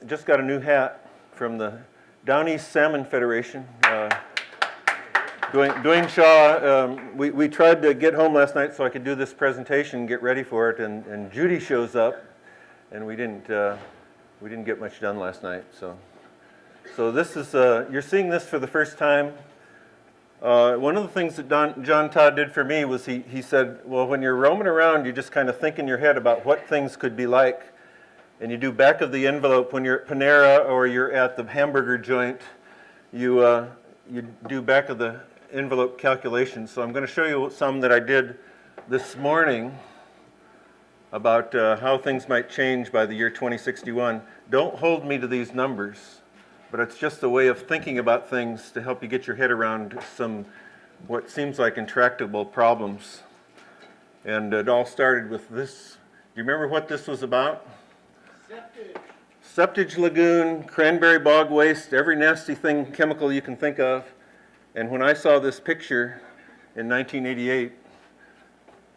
Just got a new hat from the Down East Salmon Federation. Dwayne Shaw, we tried to get home last night so I could do this presentation, get ready for it, and Judy shows up, and we didn't get much done last night. So this is, you're seeing this for the first time. One of the things that John Todd did for me was he said, well, when you're roaming around, you just kind of think in your head about what things could be like. And you do back of the envelope when you're at Panera or you're at the hamburger joint, you do back of the envelope calculations. So I'm going to show you some that I did this morning about how things might change by the year 2061. Don't hold me to these numbers, but it's just a way of thinking about things to help you get your head around some what seems like intractable problems. And it all started with this. Do you remember what this was about? Septage lagoon, cranberry bog waste, every nasty thing, chemical you can think of. And when I saw this picture in 1988,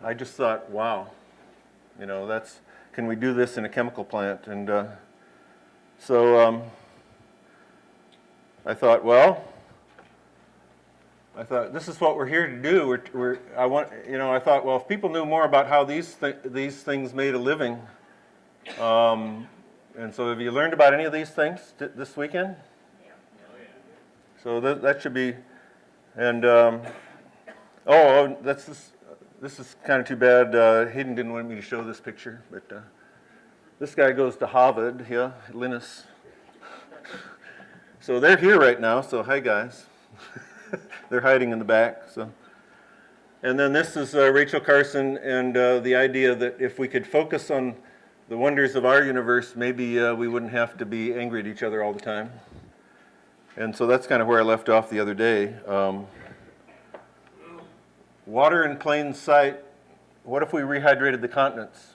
I just thought, wow, can we do this in a chemical plant? And so I thought, this is what we're here to do. I thought, well, if people knew more about how these things made a living. And so have you learned about any of these things this weekend? Yeah. So that should be, and this is kind of too bad. Hayden didn't want me to show this picture, but this guy goes to Harvard, Linus. So they're here right now, so hi guys. They're hiding in the back. And then this is Rachel Carson and the idea that if we could focus on the wonders of our universe, maybe we wouldn't have to be angry at each other all the time. And so that's kind of where I left off the other day. Water in plain sight. What if we rehydrated the continents?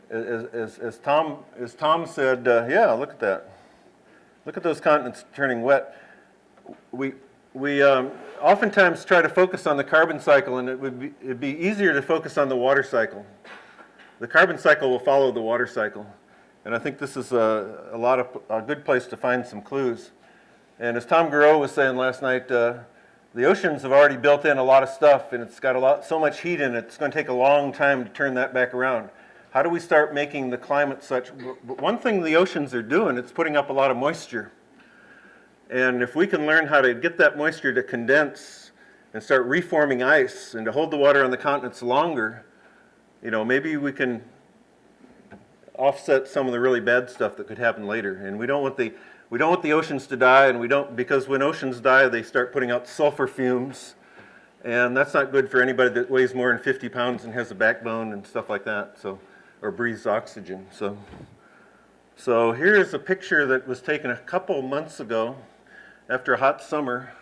As Tom said, yeah, look at that. Look at those continents turning wet. We oftentimes try to focus on the carbon cycle, and it'd be easier to focus on the water cycle. The carbon cycle will follow the water cycle. And I think this is a good place to find some clues. And as Tom Garreau was saying last night, the oceans have already built in a lot of stuff, and it's got so much heat in it, it's going to take a long time to turn that back around. How do we start making the climate such? One thing the oceans are doing, it's putting up a lot of moisture. And if we can learn how to get that moisture to condense and start reforming ice and to hold the water on the continents longer, maybe we can offset some of the really bad stuff that could happen later. And we don't want the oceans to die, and because when oceans die, they start putting out sulfur fumes, and that's not good for anybody that weighs more than 50 pounds and has a backbone and stuff like that, or breathes oxygen. So here's a picture that was taken a couple months ago after a hot summer,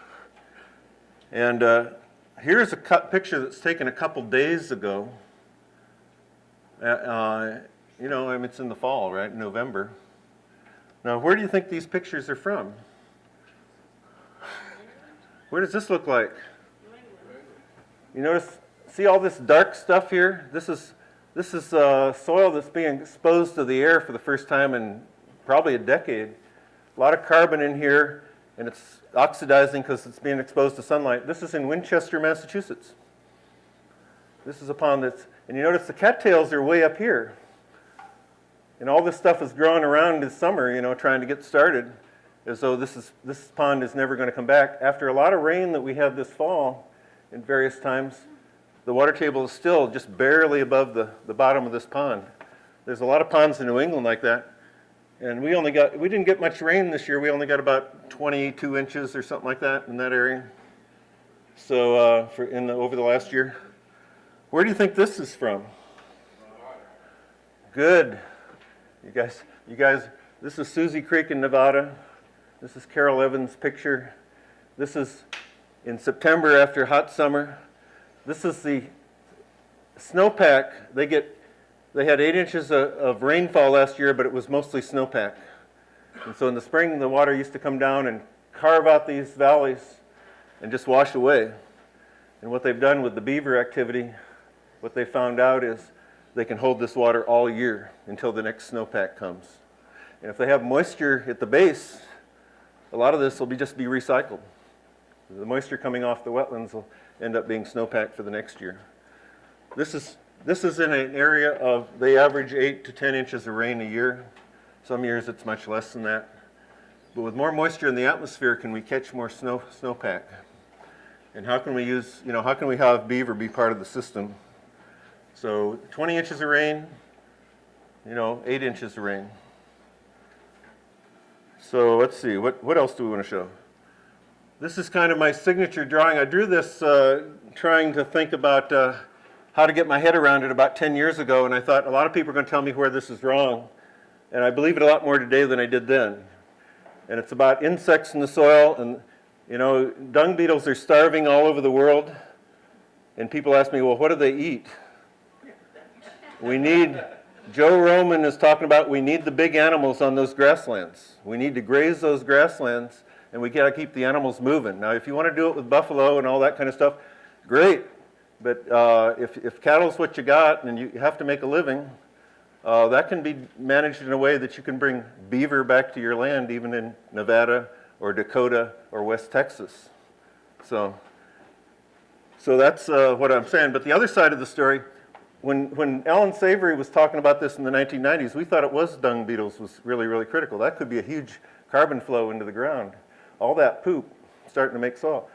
and here's a picture that's taken a couple days ago. It's in the fall, right? November. Now, where do you think these pictures are from? Where does this look like? You see all this dark stuff here? This is soil that's being exposed to the air for the first time in probably a decade. A lot of carbon in here, and it's oxidizing because it's being exposed to sunlight. This is in Winchester, Massachusetts. This is a pond and you notice the cattails are way up here. And all this stuff is growing around this summer, trying to get started, as though this pond is never going to come back. After a lot of rain that we had this fall in various times, the water table is still just barely above the bottom of this pond. There's a lot of ponds in New England like that. And we didn't get much rain this year. We only got about 22 inches or something like that in that area. So over the last year. Where do you think this is from? Good. You guys, this is Susie Creek in Nevada. This is Carol Evans' picture. This is in September after a hot summer. This is the snowpack. They had 8 inches of rainfall last year, but it was mostly snowpack. And so in the spring, the water used to come down and carve out these valleys and just wash away. And what they've done with the beaver activity, what they found out is they can hold this water all year until the next snowpack comes. And if they have moisture at the base, a lot of this will just be recycled. The moisture coming off the wetlands will end up being snowpack for the next year. This is in an area of, they average 8 to 10 inches of rain a year. Some years it's much less than that. But with more moisture in the atmosphere, can we catch more snowpack? And how can we use, how can we have beaver be part of the system? So 20 inches of rain, 8 inches of rain. So let's see, what else do we want to show? This is kind of my signature drawing. I drew this trying to think about how to get my head around it about 10 years ago, and I thought a lot of people are going to tell me where this is wrong. And I believe it a lot more today than I did then. And it's about insects in the soil, and dung beetles are starving all over the world. And people ask me, well, what do they eat? Joe Roman is talking about we need the big animals on those grasslands. We need to graze those grasslands, and we got to keep the animals moving. Now, if you want to do it with buffalo and all that kind of stuff, great. But if cattle's what you got and you have to make a living, that can be managed in a way that you can bring beaver back to your land, even in Nevada or Dakota or West Texas. So that's what I'm saying. But the other side of the story, when Alan Savory was talking about this in the 1990s, we thought it was dung beetles was really, really critical. That could be a huge carbon flow into the ground. All that poop starting to make soil.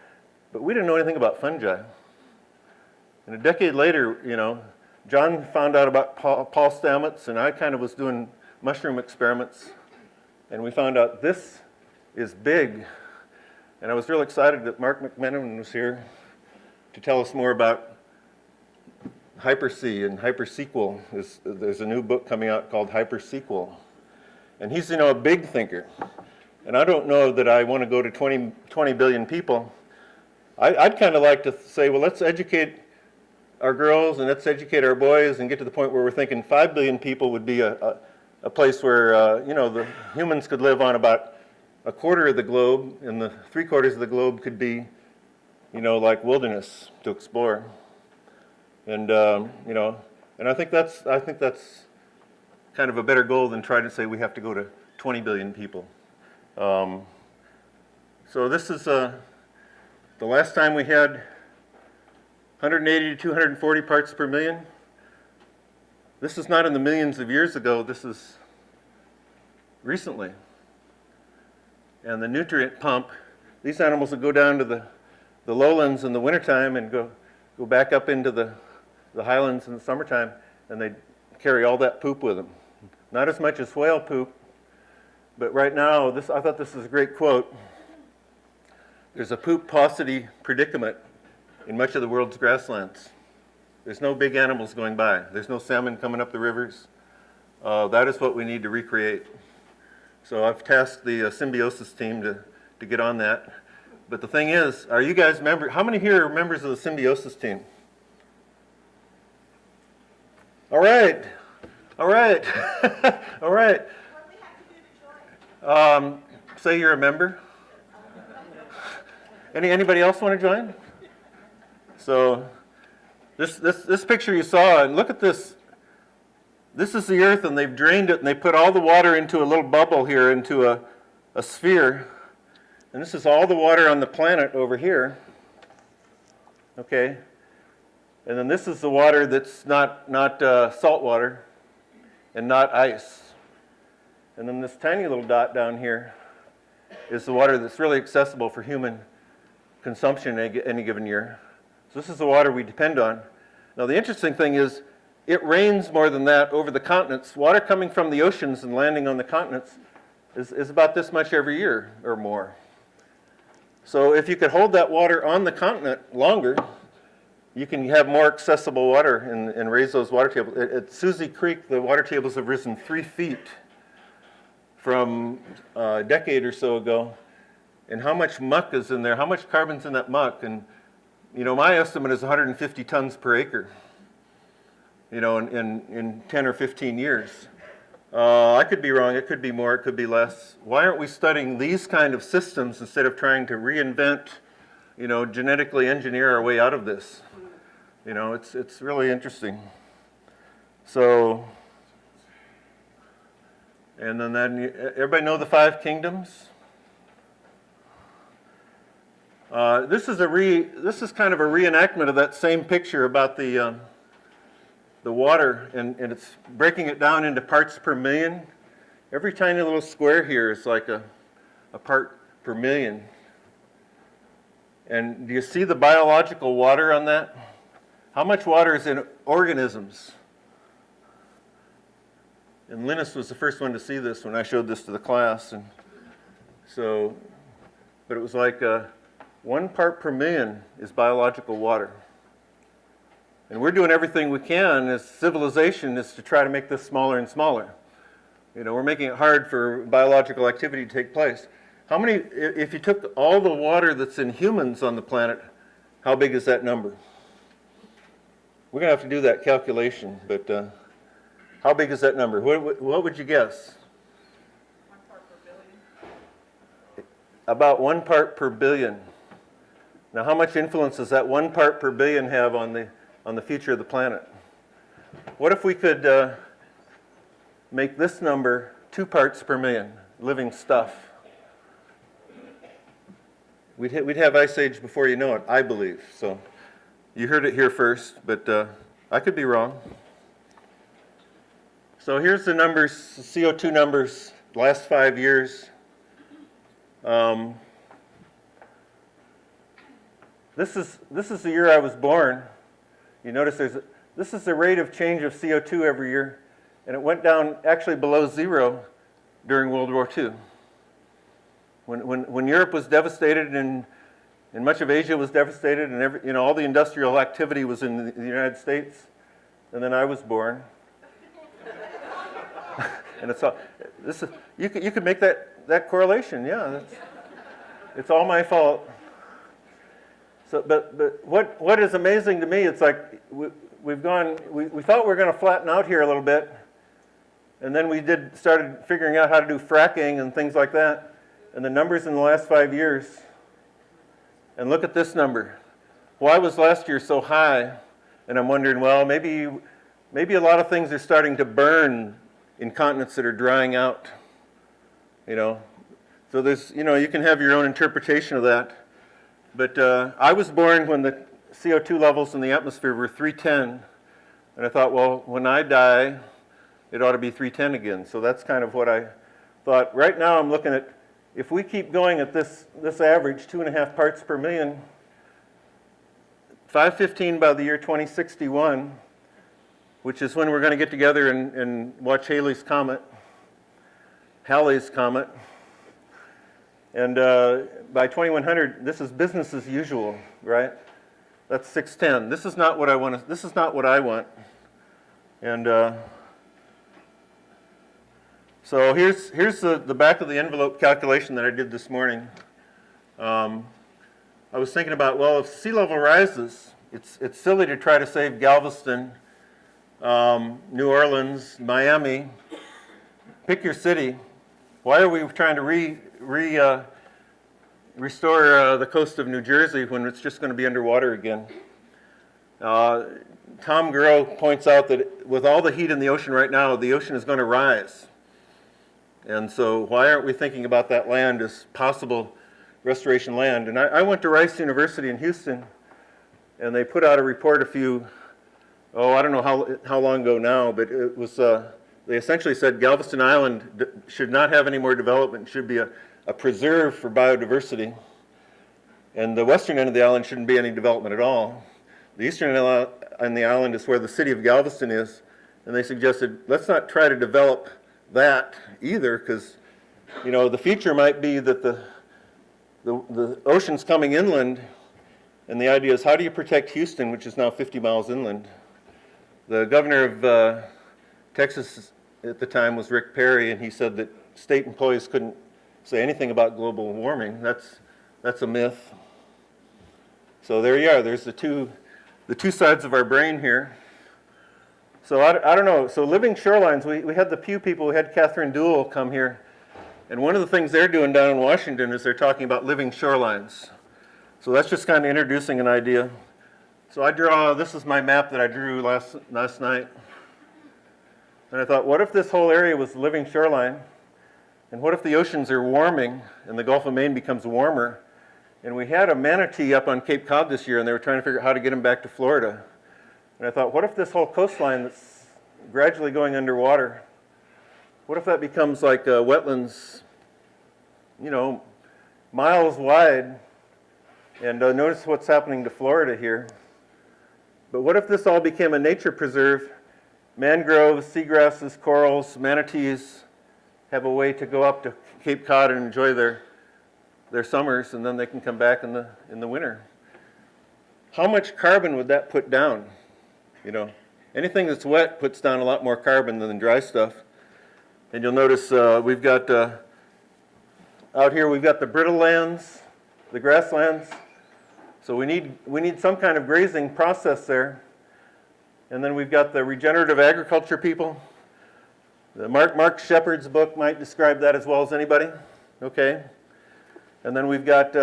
But we didn't know anything about fungi. And a decade later, John found out about Paul Stamets, and I kind of was doing mushroom experiments, and we found out this is big. And I was real excited that Mark McMenamin was here to tell us more about Hyper-C and Hyper-SQL. There's a new book coming out called Hyper-SQL. And he's, a big thinker. And I don't know that I want to go to 20 billion people. I'd kind of like to say, well, let's educate our girls and let's educate our boys and get to the point where we're thinking 5 billion people would be a place where, the humans could live on about a quarter of the globe, and the 3/4 of the globe could be, like wilderness to explore. And, and I think that's kind of a better goal than trying to say we have to go to 20 billion people. So this is the last time we had 180 to 240 parts per million. This is not in the millions of years ago, this is recently. And the nutrient pump, these animals will go down to the lowlands in the wintertime and go back up into the highlands in the summertime, and they carry all that poop with them. Not as much as whale poop, but right now, I thought this is a great quote. There's a poop paucity predicament in much of the world's grasslands. There's no big animals going by. There's no salmon coming up the rivers. That is what we need to recreate. So I've tasked the symbiosis team to get on that. But the thing is, are you guys how many here are members of the symbiosis team? All right. All right. All right. What do we have to do to join? Say you're a member. Anybody else want to join? So this picture you saw, and look at this. This is the earth, and they've drained it, and they put all the water into a little bubble here, into a sphere. And this is all the water on the planet over here. Okay? And then this is the water that's not salt water and not ice. And then this tiny little dot down here is the water that's really accessible for human consumption any given year. So this is the water we depend on. Now the interesting thing is, it rains more than that over the continents. Water coming from the oceans and landing on the continents is about this much every year or more. So if you could hold that water on the continent longer, you can have more accessible water and raise those water tables. At Susie Creek, the water tables have risen 3 feet from a decade or so ago. And how much muck is in there? How much carbon's in that muck? And my estimate is 150 tons per acre. In 10 or 15 years. I could be wrong, it could be more, it could be less. Why aren't we studying these kind of systems instead of trying to reinvent, genetically engineer our way out of this? It's really interesting. So, And then everybody know the five kingdoms? This is kind of a reenactment of that same picture about the water, and it's breaking it down into parts per million. Every tiny little square here is like a part per million. And do you see the biological water on that? How much water is in organisms? And Linus was the first one to see this when I showed this to the class. And so, but it was like 1 part per million is biological water. And we're doing everything we can as civilization is to try to make this smaller and smaller. You know, we're making it hard for biological activity to take place. How many, if you took all the water that's in humans on the planet, how big is that number? We're going to have to do that calculation, but how big is that number? What would you guess? 1 part per billion. About 1 part per billion. Now, how much influence does that 1 part per billion have on the future of the planet? What if we could make this number 2 parts per million, living stuff? We'd have ice age before you know it, I believe. So you heard it here first, but I could be wrong. So here's the numbers, CO2 numbers, last 5 years. This is the year I was born. You notice this is the rate of change of CO2 every year, and it went down actually below 0 during World War II. When Europe was devastated and much of Asia was devastated and all the industrial activity was in the United States, and then I was born. And it's all, you could make that correlation, yeah. It's all my fault. So, but what is amazing to me, it's like we thought we were going to flatten out here a little bit, and then we started figuring out how to do fracking and things like that. And the numbers in the last 5 years, and look at this number. Why was last year so high? And I'm wondering, well, maybe a lot of things are starting to burn in continents that are drying out. So there's, you can have your own interpretation of that. But I was born when the CO2 levels in the atmosphere were 310, and I thought, well, when I die, it ought to be 310 again. So that's kind of what I thought. Right now, I'm looking at, if we keep going at this average, 2.5 parts per million, 515 by the year 2061, which is when we're going to get together and watch Halley's Comet. And by 2100, this is business as usual, right? That's 610. This is not what I want. This is not what I want. And so here's the back of the envelope calculation that I did this morning. I was thinking about, well, if sea level rises, it's silly to try to save Galveston, New Orleans, Miami. Pick your city. Why are we trying to restore the coast of New Jersey when it's just going to be underwater again? Tom Gurrow points out that with all the heat in the ocean right now, the ocean is going to rise. And so why aren't we thinking about that land as possible restoration land? And I went to Rice University in Houston, and they put out a report I don't know how long ago now, but it was, they essentially said Galveston Island should not have any more development, should be a preserve for biodiversity. And the western end of the island shouldn't be any development at all. The eastern end of the island is where the city of Galveston is, and they suggested, let's not try to develop that either, because the future might be that the ocean's coming inland, and the idea is, how do you protect Houston, which is now 50 miles inland? The governor of Texas at the time was Rick Perry, and he said that state employees couldn't say anything about global warming. That's a myth. So there you are. There's the two sides of our brain here. So I don't know. So Living Shorelines, we had the Pew people, we had Catherine Duell come here. And one of the things they're doing down in Washington is they're talking about living shorelines. So that's just kind of introducing an idea. So this is my map that I drew last night. And I thought, what if this whole area was living shoreline? And what if the oceans are warming and the Gulf of Maine becomes warmer? And we had a manatee up on Cape Cod this year, and they were trying to figure out how to get him back to Florida. And I thought, what if this whole coastline that's gradually going underwater, what if that becomes like wetlands, you know, miles wide? And notice what's happening to Florida here. But what if this all became a nature preserve? Mangroves, seagrasses, corals, manatees have a way to go up to Cape Cod and enjoy their summers, and then they can come back in the winter. How much carbon would that put down? You know, anything that's wet puts down a lot more carbon than dry stuff. And you'll notice we've got out here we've got the brittle lands, the grasslands. So we need some kind of grazing process there. And then we've got the regenerative agriculture people. The Mark Shepard's book might describe that as well as anybody. Okay. And then we've got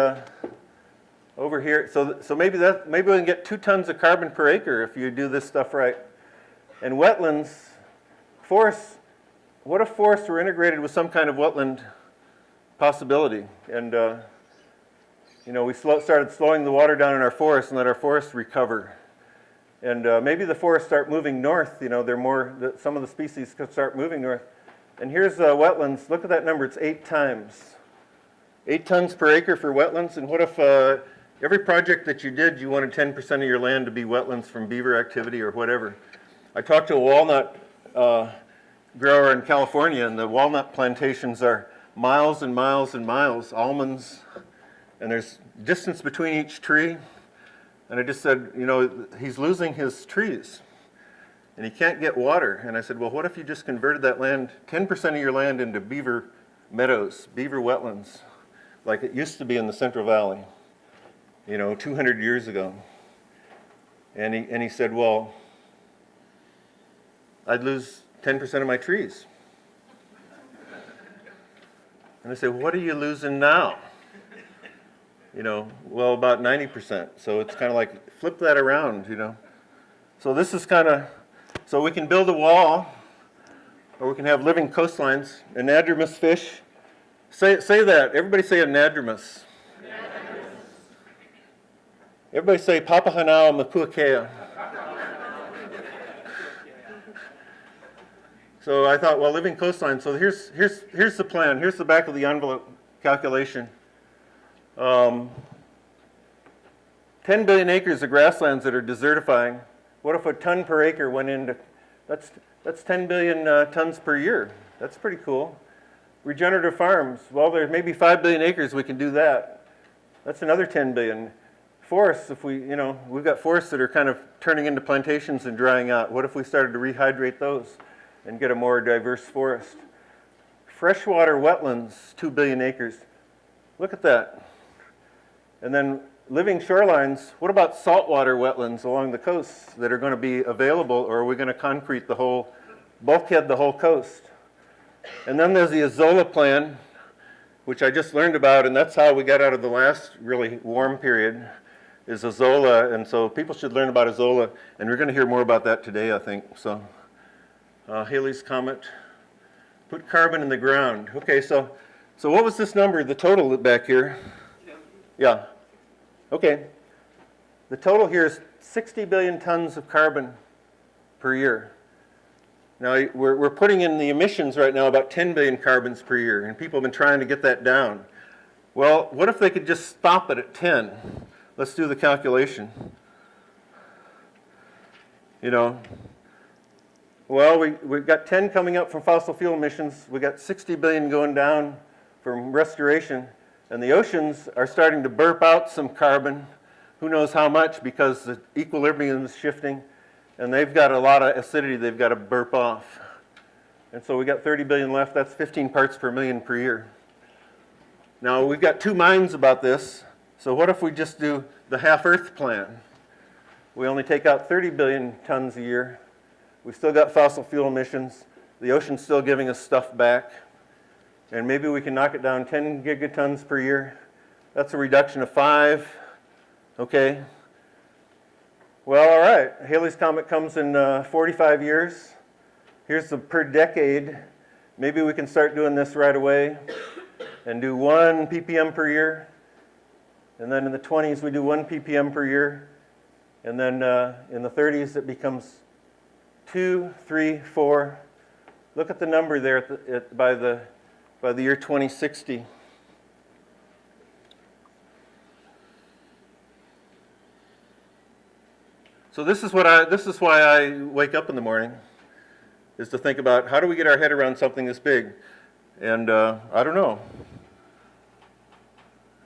over here, so maybe we can get 2 tons of carbon per acre if you do this stuff right. And wetlands, forests, what if forests were integrated with some kind of wetland possibility? And you know, we started slowing the water down in our forests and let our forests recover. And maybe the forests start moving north. You know, some of the species could start moving north. And here's wetlands. Look at that number. It's 8 times. 8 tons per acre for wetlands. And what if every project that you did, you wanted 10% of your land to be wetlands from beaver activity or whatever? I talked to a walnut grower in California, and the walnut plantations are miles and miles and miles, almonds, and there's distance between each tree. And I just said, you know, he's losing his trees, and he can't get water. And I said, well, what if you just converted that land, 10% of your land, into beaver meadows, beaver wetlands, like it used to be in the Central Valley, you know, 200 years ago. And he said, well, I'd lose 10% of my trees. And I said, well, what are you losing now? You know, well, about 90%. So it's kind of like, flip that around, you know. So this is kind of, so we can build a wall, or we can have living coastlines. Anadromous fish. Say that. Everybody say anadromous. Everybody say Papahanao Mapuakea. So I thought, well, living coastline. So here's the plan. Here's the back of the envelope calculation. 10 billion acres of grasslands that are desertifying. What if a ton per acre went into, that's 10 billion tons per year. That's pretty cool. Regenerative farms. Well, there's maybe 5 billion acres, we can do that. That's another 10 billion. Forests, if we, you know, we've got forests that are kind of turning into plantations and drying out. What if we started to rehydrate those and get a more diverse forest? Freshwater wetlands, 2 billion acres. Look at that. And then living shorelines, what about saltwater wetlands along the coasts that are going to be available, or are we going to concrete the whole, bulkhead the whole coast? And then there's the Azolla plan, which I just learned about, and that's how we got out of the last really warm period, is Azolla. And so people should learn about Azolla, and we're going to hear more about that today, I think. So Halley's Comet, put carbon in the ground. Okay, so what was this number, the total back here? Yeah. Okay. The total here is 60 billion tons of carbon per year. Now, we're putting in the emissions right now about 10 billion carbons per year, and people have been trying to get that down. Well, what if they could just stop it at 10? Let's do the calculation. You know, well, we've got 10 coming up from fossil fuel emissions. We got 60 billion going down from restoration. And the oceans are starting to burp out some carbon, who knows how much, because the equilibrium is shifting, and they've got a lot of acidity they've got to burp off. And so we got 30 billion left. That's 15 parts per million per year. Now, we've got 2 minds about this. So what if we just do the half-Earth plan? We only take out 30 billion tons a year. We've still got fossil fuel emissions. The ocean's still giving us stuff back. And maybe we can knock it down 10 gigatons per year. That's a reduction of 5. Okay. Well, all right. Halley's Comet comes in 45 years. Here's the per decade. Maybe we can start doing this right away and do 1 ppm per year. And then in the 20s, we do 1 ppm per year. And then in the 30s, it becomes 2, 3, 4. Look at the number there by the year 2060. So this is why I wake up in the morning, is to think about how do we get our head around something this big. And I don't know.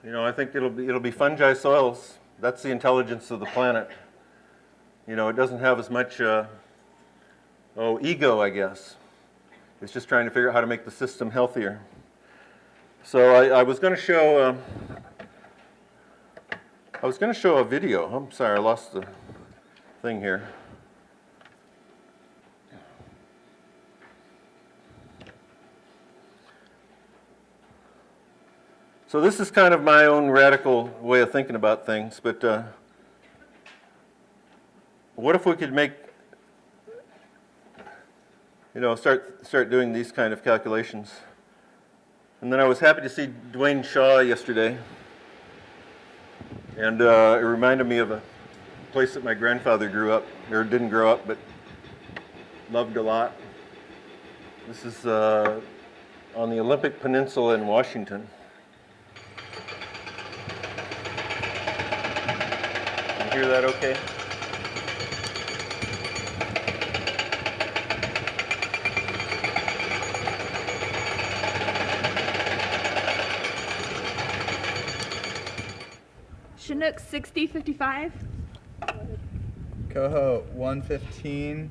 You know, I think it'll be fungi soils. That's the intelligence of the planet. You know, it doesn't have as much ego, I guess. It's just trying to figure out how to make the system healthier. So I was going to show a video. I'm sorry, I lost the thing here. So this is kind of my own radical way of thinking about things, but what if we could make, you know, start doing these kind of calculations? And then I was happy to see Dwayne Shaw yesterday, and it reminded me of a place that my grandfather grew up, or didn't grow up, but loved a lot. This is on the Olympic Peninsula in Washington. Can you hear that okay? Chinook 6055. Coho 115,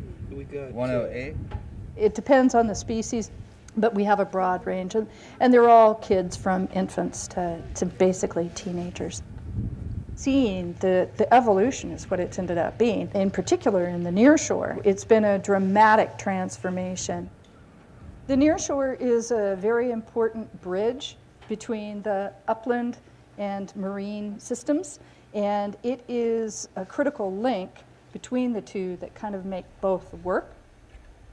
108. It depends on the species, but we have a broad range. And they're all kids from infants to basically teenagers. Seeing the evolution is what it's ended up being. In particular, in the nearshore, it's been a dramatic transformation. The nearshore is a very important bridge between the upland and marine systems, and it is a critical link between the two that kind of make both work.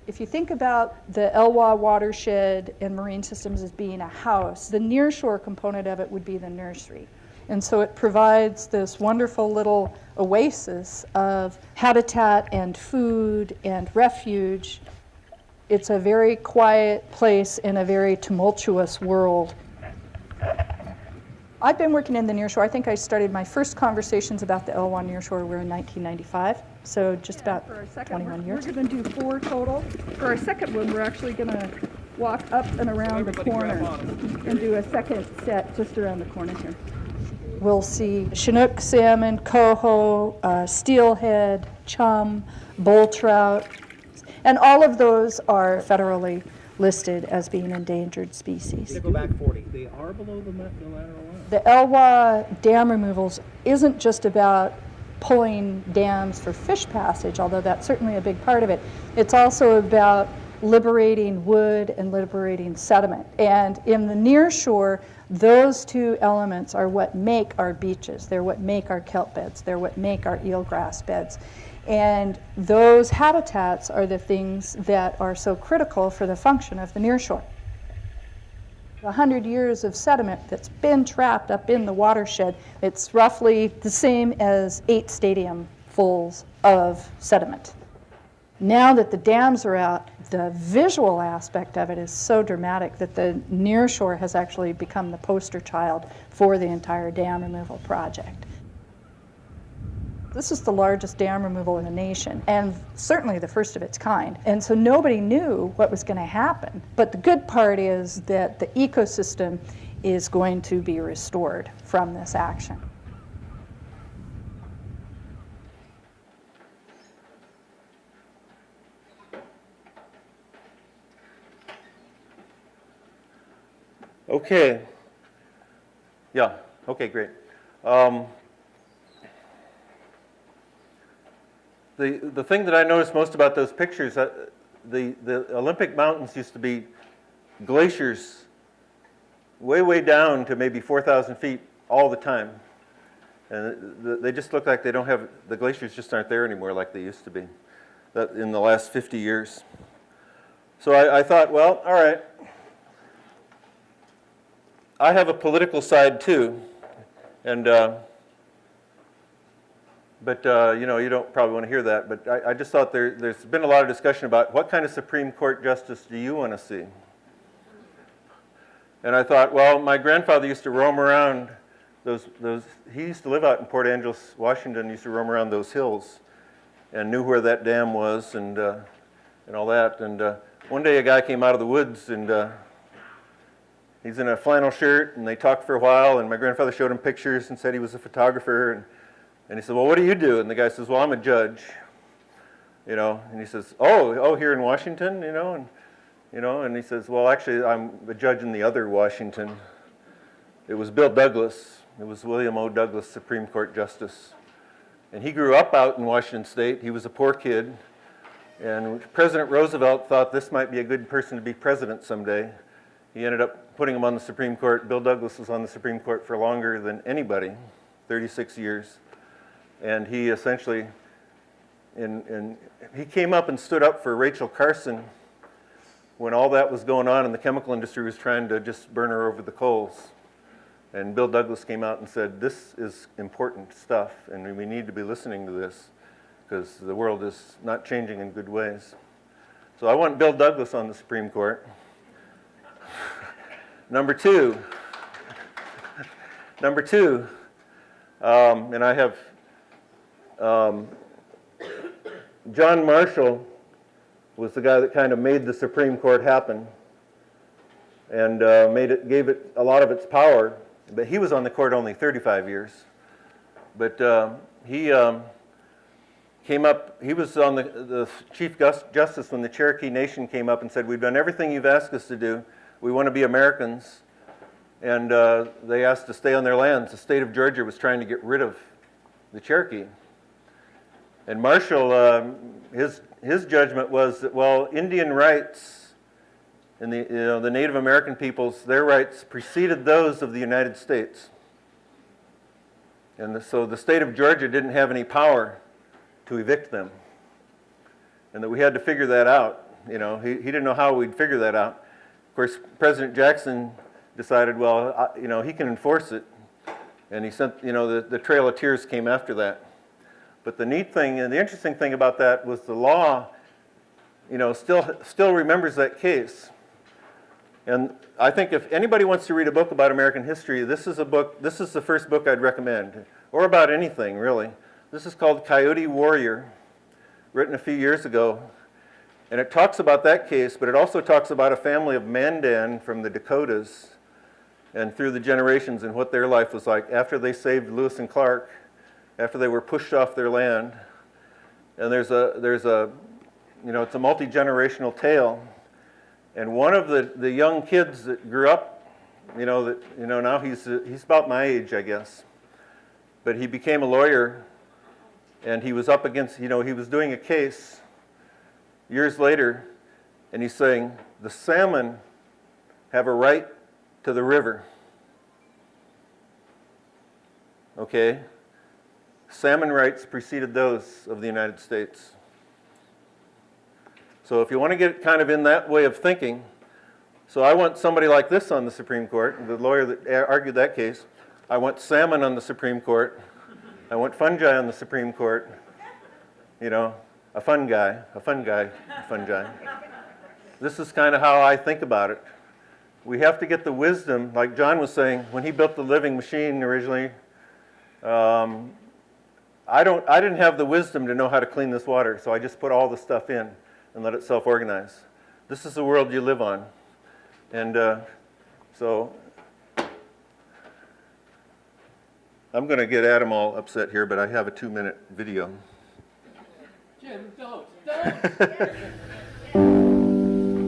If you think about the Elwha watershed and marine systems as being a house, the nearshore component of it would be the nursery. And so it provides this wonderful little oasis of habitat and food and refuge. It's a very quiet place in a very tumultuous world. I've been working in the nearshore. I think I started my first conversations about the Elwha nearshore were in 1995, so just about 21 years. We're going to do 4 total. For our second one, we're actually going to walk up and around the corner and do a second set just around the corner here. We'll see Chinook salmon, coho, steelhead, chum, bull trout, and all of those are federally listed as being endangered species. Go back 40. They are below the lateral line. The Elwha dam removals isn't just about pulling dams for fish passage, although that's certainly a big part of it. It's also about liberating wood and liberating sediment. And in the nearshore, those two elements are what make our beaches. They're what make our kelp beds. They're what make our eelgrass beds. And those habitats are the things that are so critical for the function of the nearshore. 100 years of sediment that's been trapped up in the watershed, it's roughly the same as 8 stadium fulls of sediment. Now that the dams are out, the visual aspect of it is so dramatic that the nearshore has actually become the poster child for the entire dam removal project. This is the largest dam removal in the nation, and certainly the first of its kind. And so nobody knew what was going to happen. But the good part is that the ecosystem is going to be restored from this action. Okay. Yeah, okay, great. The thing that I noticed most about those pictures, the Olympic mountains used to be glaciers way down to maybe 4,000 feet all the time. And they just look like they don't have, the glaciers just aren't there anymore like they used to be in the last 50 years. So I thought, well, all right. I have a political side too, and but you know, you don't probably want to hear that. But I just thought there's been a lot of discussion about what kind of Supreme Court justice do you want to see? And I thought, well, my grandfather used to roam around he used to live out in Port Angeles, Washington. Used to roam around those hills, and knew where that dam was and all that. And one day a guy came out of the woods and he's in a flannel shirt, and they talked for a while, and my grandfather showed him pictures and said he was a photographer, and he said, well, what do you do? And the guy says, well, I'm a judge, you know, and he says, oh, here in Washington, you know, and he says, well, actually, I'm a judge in the other Washington. It was Bill Douglas. It was William O. Douglas, Supreme Court Justice. And he grew up out in Washington State. He was a poor kid, and President Roosevelt thought this might be a good person to be president someday. He ended up putting him on the Supreme Court. Bill Douglas was on the Supreme Court for longer than anybody, 36 years. And he essentially, he came up and stood up for Rachel Carson when all that was going on and the chemical industry was trying to just burn her over the coals. And Bill Douglas came out and said, this is important stuff, and we need to be listening to this because the world is not changing in good ways. So I want Bill Douglas on the Supreme Court. Number two, and I have John Marshall was the guy that kind of made the Supreme Court happen and gave it a lot of its power. But he was on the court only 35 years. But he came up, he was on the Chief Justice when the Cherokee Nation came up and said, we've done everything you've asked us to do. We want to be Americans. And they asked to stay on their lands. The state of Georgia was trying to get rid of the Cherokee. And Marshall, his judgment was that, well, Indian rights and the Native American peoples, their rights preceded those of the United States. And so the state of Georgia didn't have any power to evict them. And that we had to figure that out. You know, he didn't know how we'd figure that out. Of course, President Jackson decided, well, you know, he can enforce it. And he sent, you know, the Trail of Tears came after that. But the neat thing and the interesting thing about that was the law, you know, still remembers that case. And I think if anybody wants to read a book about American history, this is the first book I'd recommend, or about anything, really. This is called Coyote Warrior, written a few years ago. And it talks about that case, but it also talks about a family of Mandan from the Dakotas and through the generations and what their life was like after they saved Lewis and Clark, after they were pushed off their land. And there's a you know, it's a multi-generational tale. And one of the young kids that grew up, you know, now he's about my age, I guess. But he became a lawyer, and he was up against, you know, he was doing a case years later, and he's saying, the salmon have a right to the river. Okay? Salmon rights preceded those of the United States. So if you want to get kind of in that way of thinking, so I want somebody like this on the Supreme Court, the lawyer that argued that case. I want salmon on the Supreme Court. I want fungi on the Supreme Court. You know, a fungi. This is kind of how I think about it. We have to get the wisdom, like John was saying, when he built the living machine originally, I didn't have the wisdom to know how to clean this water, so I just put all the stuff in and let it self-organize. This is the world you live on. And so I'm going to get Adam all upset here, but I have a 2-minute video. Jim, don't.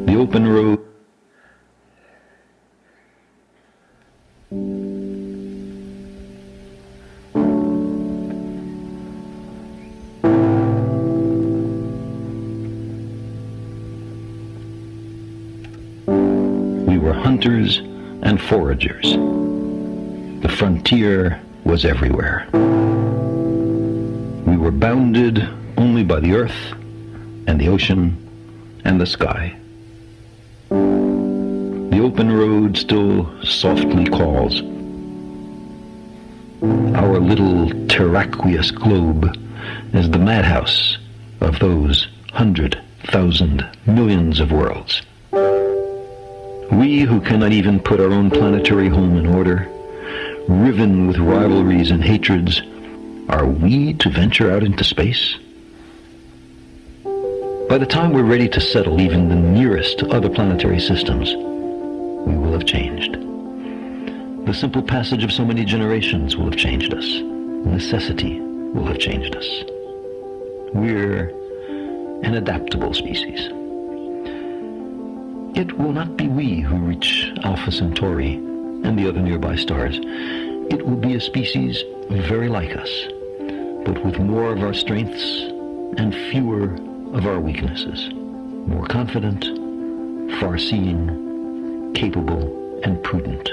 The open road. We were hunters and foragers. The frontier was everywhere. We were bounded only by the earth and the ocean and the sky. open road still softly calls. Our little terraqueous globe is the madhouse of those 100,000 millions of worlds. We who cannot even put our own planetary home in order, riven with rivalries and hatreds, are we to venture out into space? By the time we're ready to settle even the nearest other planetary systems, we will have changed. The simple passage of so many generations will have changed us. Necessity will have changed us. We're an adaptable species. It will not be we who reach Alpha Centauri and the other nearby stars. It will be a species very like us, but with more of our strengths and fewer of our weaknesses. More confident, far-seeing, capable, and prudent.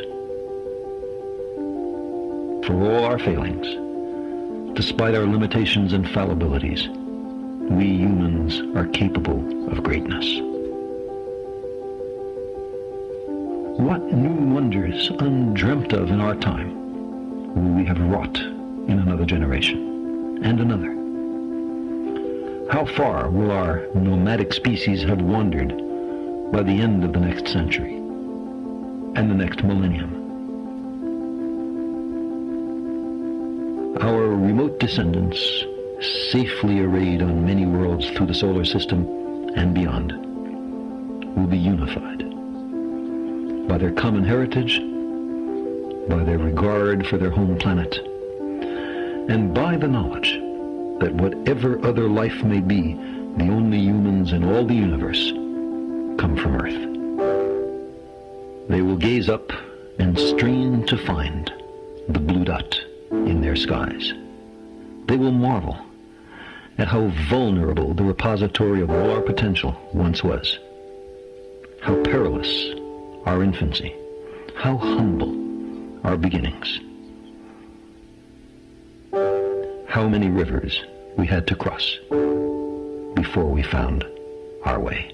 For all our failings, despite our limitations and fallibilities, we humans are capable of greatness. What new wonders undreamt of in our time will we have wrought in another generation and another? How far will our nomadic species have wandered by the end of the next century and the next millennium? Our remote descendants, safely arrayed on many worlds through the solar system and beyond, will be unified by their common heritage, by their regard for their home planet, and by the knowledge that whatever other life may be, the only humans in all the universe come from Earth. They will gaze up and strain to find the blue dot in their skies. They will marvel at how vulnerable the repository of all our potential once was, how perilous our infancy, how humble our beginnings, how many rivers we had to cross before we found our way.